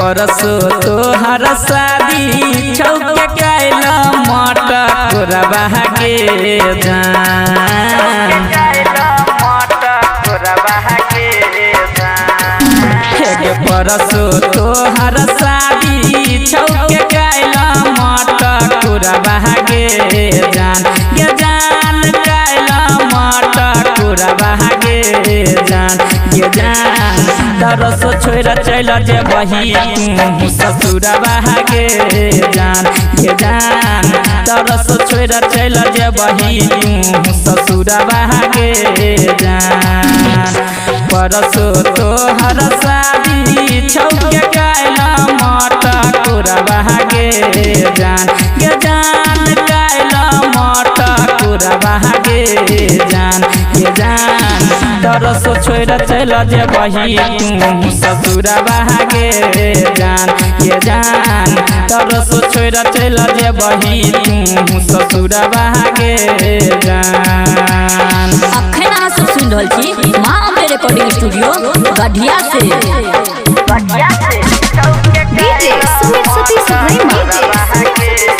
परसो तोहर शादी छौके कैला मटकोरवा के जान परसो तोहर शादी छौके कैला मटकोरवा के जान कैला मटकोरवा के जान तरसो छोड़ चल जे बही तू ससुरवा के जान तरसो छोड़ चल जे बही तू ससुरवा के जान परसो तोहर शादी छौके कैला मटकोरवा के जान कैला मटकोरवा के जान तरसो छोड़ चल जे बही तू ससुरवा के जान तरसो छोड़ चल जे बही तू ससुरवा के जान। अखन अहाँ सब सुन रहल छी माँ अम्बे रिकॉर्डिंग स्टूडियो गढ़िया से डीजे सुमित सतीश सुब्रमण्यम।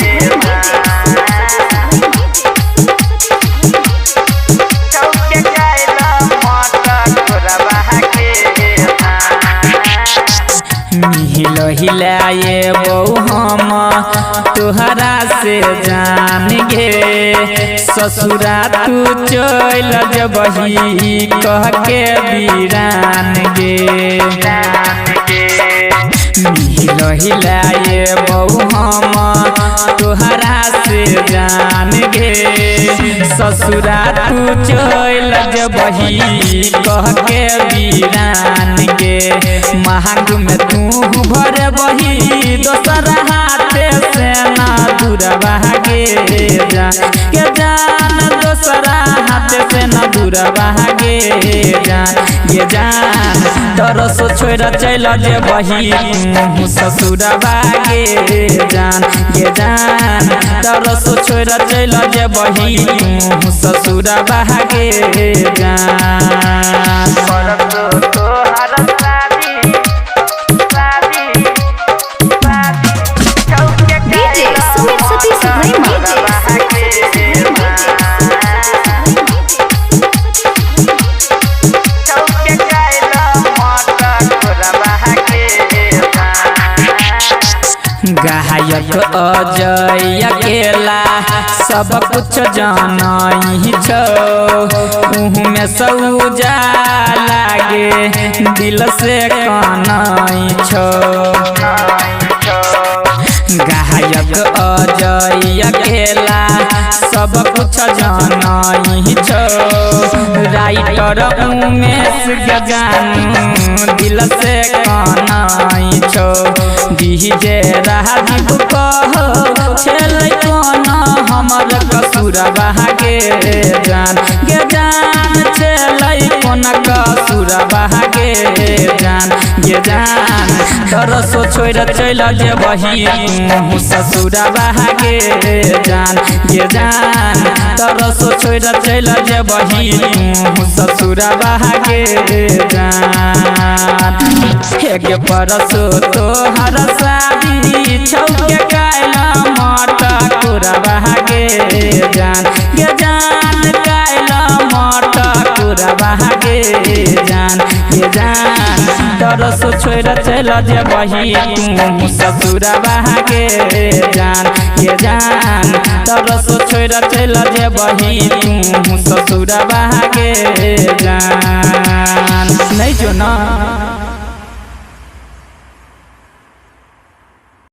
हिलाए बहु हम तोहरा से जान गे ससुरा तू चल जबही कह के वीरान गे हिलाए बहु हम तोहरा से जान गे ससुरा तू चल जबही कह के वीरान गे महंग में तू भर बही दोसर हाथे से ना दूरवा के जान दोसरा हाथे से ना दूरवा के जान तरसो छोड़ चल जे बही तू ससुरवा के जान तरसो छोड़ चल जे बही तू ससुरवा के जान। डीजे सुमित सतीश सुब्रमण्यम। गायक अजय अकेला सब कुछ जानई छौ में सऊजा लागे दिल से कनई छौ गायक अजय अकेला सब कुछ जानई छौ राइटर उमेश गजानू दिल से कनई छौ डीजे राजीव कहो छेलै कोन हमर कसूरवा के जान छेलै कोन कसूरवा के जान तरसो छोड़ चल जे बही तू ससुरवा के जान तरसो छोड़ चल जे बही तू ससुरवा के जान। परसो तोहर शादी छौके कैला मटकोरवा के जान कैला मटकोरवा के जान तरसो छोड़ चल जे बही तू ससुरवा के जान तरसो छोड़ चल जे बही तू ससुरवा के जान। नहीं जो ना।